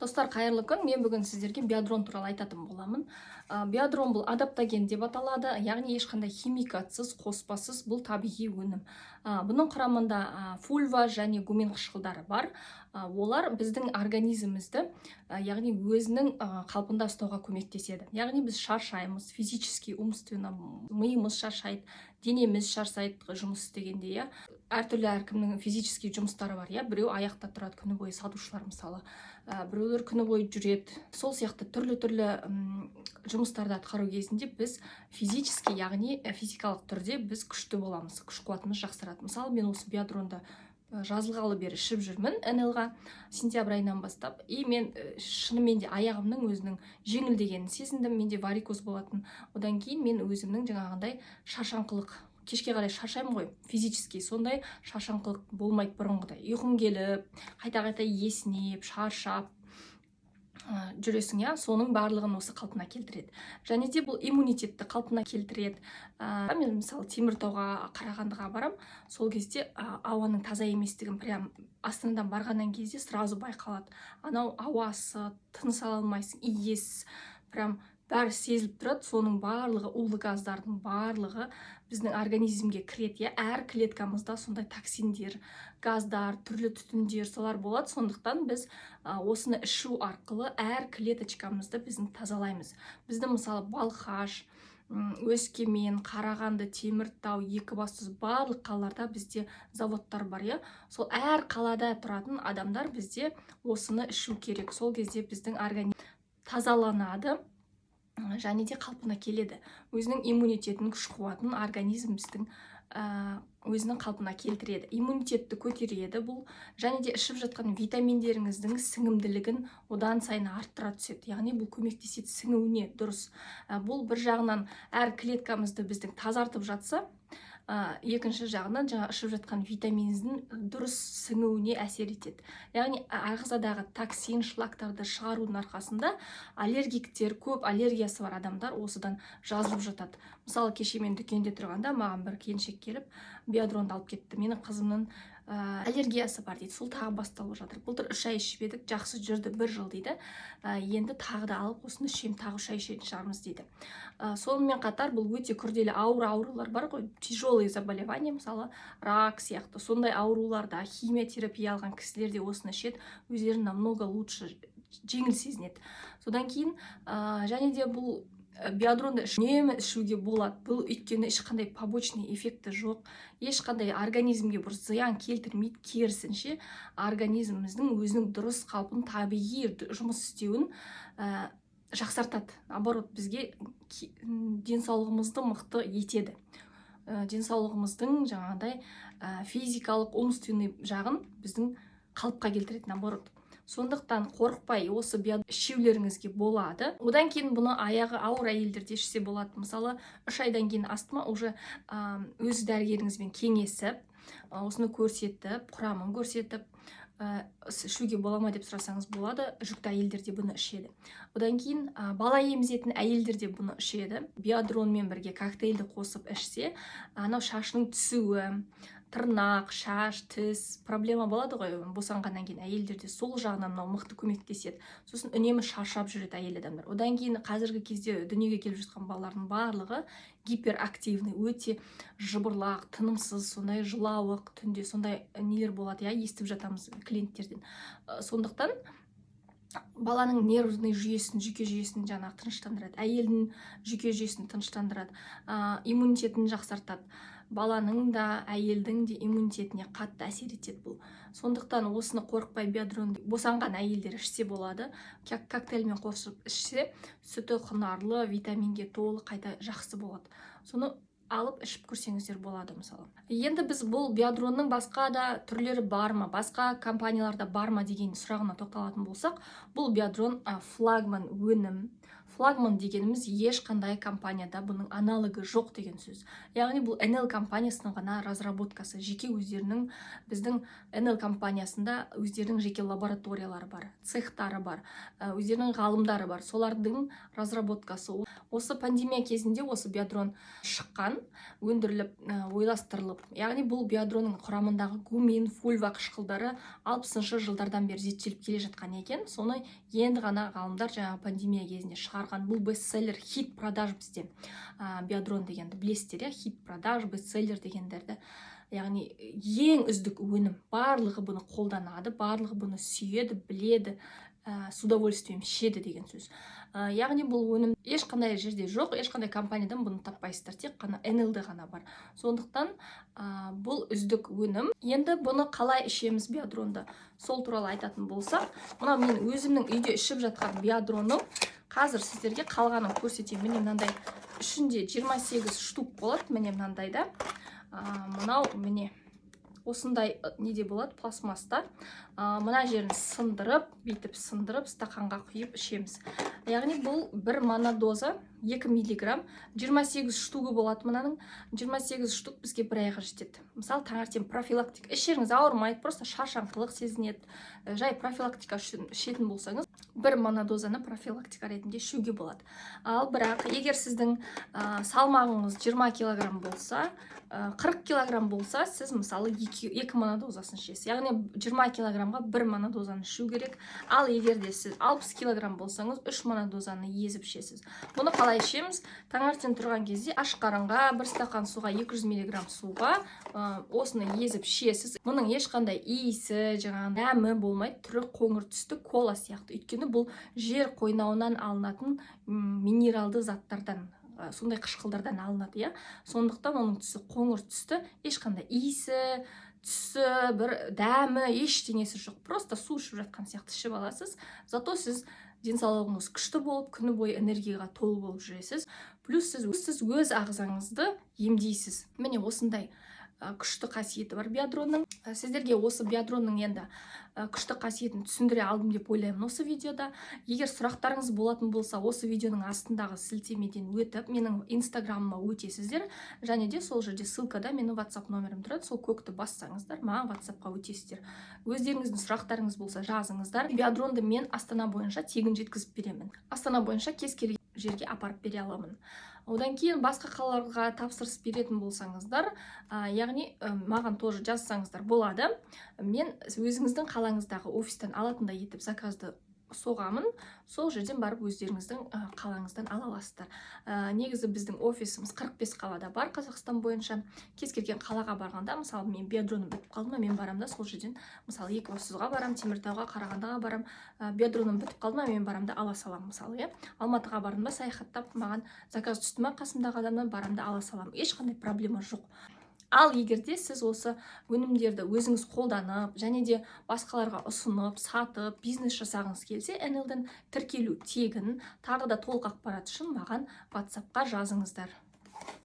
Достар, қайырлы күн. Мен бүгін сіздерге биадрон туралы айтатын боламын. Биадрон бұл адаптоген деп аталады, яғни ешқандай химикатсыз, қоспасыз бұл табиғи өнім. Бұның құрамында фульва және гумен қышқылдары бар. Олар біздің организмімізді, яғни өзінің қалпында ұстауға көмектеседі. Яғни біз шаршаймыз, физически, умственно, миымыз шаршайды, денеміз шаршайды жұмыс істегенде. Әртүрлі әркімнің физический жұмыстары бар. Біреу аяқта тұрады, күні бойы сатушылар мысалы. Біреулер күні бойы жүреді. Сол сияқты түрлі жұмыстарды атқару кезінде біз физически, яғни физикалық түрде біз күшті боламыз, күш қуатымыз жақсарады. Мысалы, мен осы биадронды жазылғалы бері ішіп жүрмін НЛ-ға сентябрь айынан бастап. Мен шынымен де аяғымның өзінің жеңілдегенін сезіндім. Менде варикоз болатын. Одан кейін мен өзімнің жаңағындай шаршаңқылық, кешке қарай шаршаймын ғой, физически, сондай шаршаңқылық болмайды бұрынғыдай. Ұйқың келіп, қайта-қайта есінеп, шаршап жүресің, соның барлығын осы қалпына келтіреді. Және де бұл иммунитетті қалпына келтіреді. Мен мысалы Теміртауға, Қарағандыға барам, сол кезде ауаның таза еместігін прям Астанадан барғаннан кезде сразу байқалады. Анау ауасы, тыныс ала алмайсың, иіс, прям бәрі сезіліп тұрады. Соның барлығы, улы газдардың барлығы біздің организмге кіреді. Әр клеткамызда сондай токсиндер, газдар, түрлі түтіндер солар болады. Сондықтан біз осыны ішу арқылы әр клеточкамызды біздің тазалаймыз. Бізді мысалы Балқаш, Өскемен, Қарағанды, Теміртау, Екібастұз барлық қалаларда бізде заводтар бар. Сол әр қалада тұратын адамдар бізде осыны ішу керек. Сол кезде біздің организм тазаланады және де қалпына келеді. Өзінің иммунитетін, күш қуатын организм біздің өзінің қалпына келтіреді. Иммунитетті көтереді бұл, және де ішіп жатқан витаминдеріңіздің сіңімділігін одан сайын арттыра түседі. Яғни бұл көмектеседі сіңуіне дұрыс. Бұл бір жағынан әр клеткамызды біздің тазартып жатса, екінші жағынан жаңа ішіп жатқан витаминіздің дұрыс сіңуіне әсер етеді. Яғни ағзадағы токсин, шлактарды шығарудың арқасында аллергиктер, көп аллергиясы бар адамдар осыдан жазылып жатады. Мысалы, кеше мен дүкенде тұрғанда маған бір келіншек келіп биадронды алып кетті. Менің қызымның аллергиясы бар дейді. Сол тағы басталып жатыр. Былтыр 3 ай ішіп едік, жақсы жүрді, 1 жыл дейді. Енді тағы да алып осыны ішем, тағы 3 ай ішетін шығармыз дейді. Сонымен қатар бұл өте күрделі аурулар бар ғой, тяжелые заболевания, мысалы рак сияқты. Сондай ауруларда химиотерапия алған кісілер де осыны ішеді, өздерін намного лучше, жеңіл сезінеді. Содан кейін және де бұл биадронды үнемі ішуге болады. Бұл өйткені ешқандай побочный эффекті жоқ, ешқандай организмге бір зиян келтірмейді, керісінше организміміздің өзінің дұрыс қалпын, табиғи жұмыс істеуін жақсартады. Наоборот, бізге денсаулығымызды мықты етеді. Денсаулығымыздың жаңағыдай физикалық, умственный жағын біздің қалыпқа келтіреді, наоборот. Сондықтан қорықпай осы биадронды ішеулеріңізге болады. Одан кейін бұны аяғы ауыр әйелдерде ішсе болады. Мысалы, 3 айдан кейін астма уже өз дәрігеріңізбен кеңесіп, осыны көрсетіп, құрамын көрсетіп, ішуге бола ма деп сұрасаңыз болады. Жүкті әйелдерде бұны ішеді. Одан кейін бала емізетін әйелдерде бұны ішеді. Биадронмен бірге коктейлді қосып ішсе, анау шашының түсуі, тырнақ, шаш, тіс проблема болады ғой, босанғаннан кейін әйелдерде сол жағынан мынау мықты көмектеседі. Сосын үнемі шаршап жүреді әйел адамдар. Одан кейін қазіргі кезде дүниеге келіп жатқан балалардың барлығы гиперактивный, өте жыбырлақ, тынымсыз, сондай жылауық, түнде сондай нелер болады, естіп жатамыз клиенттерден. Сондықтан баланың нервный жүйесін, жүйке жүйесін жаңағы тыныштандырады, әйелдің жүйке жүйесін тыныштандырады, иммунитетін жақсартады. Баланың да, әйелдің де иммунитетіне қатты әсер етеді бұл. Сондықтан осыны қорықпай биадронды босанған әйелдер ішсе болады. Коктейльмен қосып ішсе, сүті құнарлы, витаминге толы, қайта жақсы болады. Соны алып ішіп көрсеңіздер болады мысалы. Енді біз бұл биадронның басқа да түрлері бар ма, басқа компанияларда бар ма деген сұрағына тоқталатын болсақ, бұл биадрон флагман өнім. Флагман дегеніміз ешқандай компанияда бұның аналогы жоқ деген сөз. Яғни бұл НЛ компаниясының ғана разработкасы, жеке өздерінің, біздің НЛ компаниясында өздерінің жеке лабораториялары бар, цехтары бар, өздерінің ғалымдары бар. Солардың разработкасы. осы пандемия кезінде осы биадрон шыққан, өндіріліп, ойластырылып. Яғни бұл биадронның құрамындағы гумин, фульва қышқылдары 60-шы жылдардан бері зерттеліп келе жатқан екен. Соны енді ғана ғалымдар жаңағы пандемия кезінде шығарған. Бұл бестселлер, хит продаж бізде. Биадрон дегенді білесіздер, хит продаж, бестселлер дегендерді. Яғни ең үздік өнім. Барлығы бұны қолданады, барлығы бұны сүйеді, біледі, с удовольствием ішеді деген сөз. Яғни бұл өнім ешқандай жерде жоқ, ешқандай компаниядан бұны таппайсыздар, тек қана NLD ғана бар. Сондықтан бұл үздік өнім. Енді бұны қалай ішеміз биадронды? Сол туралы айтатын болсақ, мына мен өзімнің үйде ішіп жатқан биадроным, қазір сіздерге қалғанын көрсетейін. Міне мынандай ішінде 28 штук болады, міне мынандайда. Мынау міне осындай неде болады, пластмасста. Мына жерін сындырып, бүйтіп сындырып, стақанға құйып ішеміз. Яғни бұл бір монодоза 2 миллиграмм, 28 штугі болады мынаның. 28 штук бізге бір айға жетеді. Мысалы, таңертең профилактика, ішеріңіз ауырмайды, просто шаршаңқылық сезінеді. Жай профилактика ішетін болсаңыз, бір монодозаны профилактика ретінде ішуге болады. Ал бірақ, егер сіздің салмағыңыз 20 килограмм болса, 40 килограмм болса, сіз мысалы 2 монодозасын ішесіз. Яғни 20 килограммға 1 монодозаны ішу керек. Ал егер де сіз 60 килограмм болсаңыз, 3 монодозаны езіп ішесіз. Бұны қалай ішеміз? Таңертең тұрған кезде аш қарынға 1 стақан суға 200 миллиграмм суға осыны езіп ішесіз. Мұның ешқандай иісі, дәмі болмайды, түрі қоңыр түсті кола сияқты. Өйткені бұл жер қойнауынан алынатын минералды заттардан, сондай қышқылдардан алынады, иә. Сондықтан оның түсі қоңыр түсті, ешқандай иісі, түсі, бір дәмі, ештеңесі жоқ. Просто су ішіп жатқан сияқты ішіп аласыз. Зато сіз денсаулығыңыз күшті болып, күні бойы энергияға толы болып жүресіз. Плюс сіз өз ағзаңызды емдейсіз. Міне осындай күшті қасиеті бар биадронның. Сіздерге осы биадронның енді күшті қасиетін түсіндіре алдым деп ойлаймын осы видеода. Егер сұрақтарыңыз болатын болса, осы видеоның астындағы сілтемеден өтіп, менің инстаграмыма өтесіздер. Және де сол жерде ссылкада менің WhatsApp номерім тұрады. Сол көкті бассаңыздар, маған WhatsAppқа өтесіздер. Өздеріңіздің сұрақтарыңыз болса, жазыңыздар. Биадронды мен Астана бойынша тегін жеткізіп беремін. Астана бойынша кез келген жерге апарып бере аламын. Одан кейін басқа қалаларға тапсырыс беретін болсаңыздар, яғни маған тоже жазсаңыздар болады. Мен өзіңіздің қалаңыздағы офистен алатындай етіп заказды соғамын. Сол жерден барып өздеріңіздің қалаңыздан ала аласыздар. Негізі біздің офисіміз 45 қалада бар Қазақстан бойынша. Кез келген қалаға барғанда, мысалы мен биадроным бітіп қалды, мен барам да сол жерден, мысалы Екібастұзға барам, Теміртауға, Қарағандыға барам, биадроным бітіп қалды, мен барам да ала салам, мысалы, иә. Алматыға бардым ба, саяхаттап, маған заказ түсті ме, қасымдағы адамнан барам да ала салам. Ешқандай проблема жоқ. Ал егерде сіз осы өнімдерді өзіңіз қолданып, және де басқаларға ұсынып, сатып, бизнес жасағыңыз келсе, NLD-дің тіркелу тегін, тағы да толық ақпарат үшін маған WhatsApp-қа жазыңыздар.